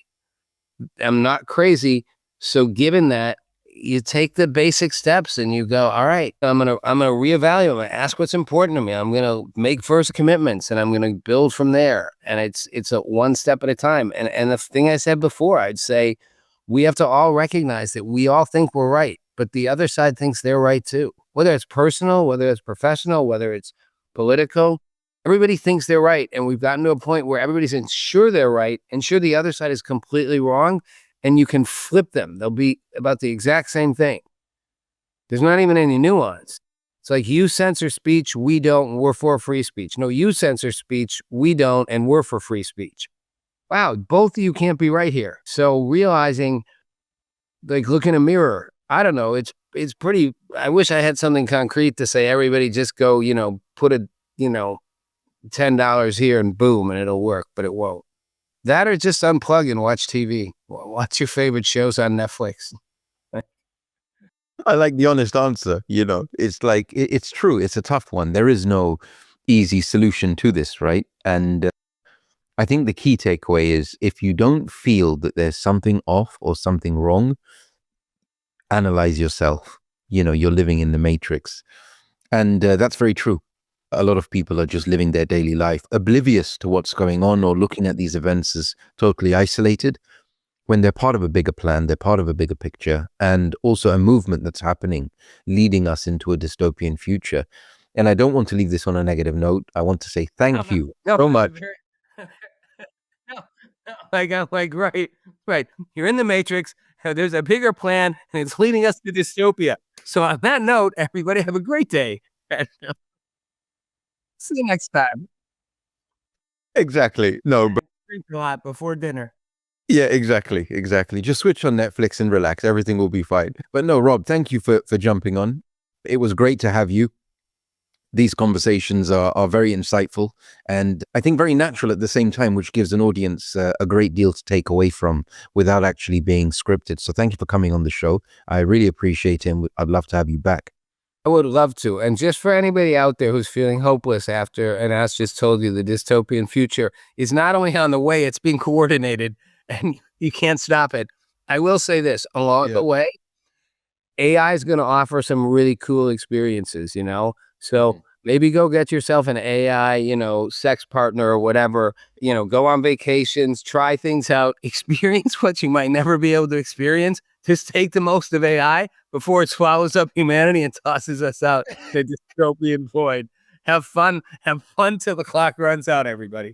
I'm not crazy. So given that, you take the basic steps and you go, all right, I'm gonna reevaluate. I'm gonna ask what's important to me. I'm gonna make first commitments and I'm gonna build from there. And it's a one step at a time. And the thing I said before, I'd say we have to all recognize that we all think we're right, but the other side thinks they're right too. Whether it's personal, whether it's professional, whether it's political, everybody thinks they're right. And we've gotten to a point where everybody's sure they're right and sure the other side is completely wrong. And you can flip them. They'll be about the exact same thing. There's not even any nuance. It's like you censor speech, we don't, we're for free speech. No, you censor speech, we don't, and we're for free speech. Wow, both of you can't be right here. So realizing, like, look in a mirror. I don't know, it's pretty, I wish I had something concrete to say, everybody just go, put a, $10 here and boom, and it'll work, but it won't. That or just unplug and watch TV. Watch your favorite shows on Netflix. I like the honest answer. It's like, it's true. It's a tough one. There is no easy solution to this, right? And I think the key takeaway is if you don't feel that there's something off or something wrong, analyze yourself. You're living in the matrix. And that's very true. A lot of people are just living their daily life, oblivious to what's going on or looking at these events as totally isolated, when they're part of a bigger plan, they're part of a bigger picture, and also a movement that's happening, leading us into a dystopian future. And I don't want to leave this on a negative note. I want to say thank you so much. Right. You're in the matrix. There's a bigger plan, and it's leading us to dystopia. So on that note, everybody have a great day. See you next time. Exactly. No, but Drink a lot before dinner. Yeah, exactly. Just switch on Netflix and relax. Everything will be fine. But no, Rob, thank you for jumping on. It was great to have you. These conversations are very insightful and I think very natural at the same time, which gives an audience a great deal to take away from without actually being scripted. So thank you for coming on the show. I really appreciate it. I'd love to have you back. I would love to. And just for anybody out there who's feeling hopeless after, and As just told you, the dystopian future is not only on the way, it's being coordinated and you can't stop it. I will say this, along the way, AI is going to offer some really cool experiences, So maybe go get yourself an AI, sex partner or whatever, go on vacations, try things out, experience what you might never be able to experience. Just take the most of AI before it swallows up humanity and tosses us out the dystopian void. Have fun till the clock runs out, everybody.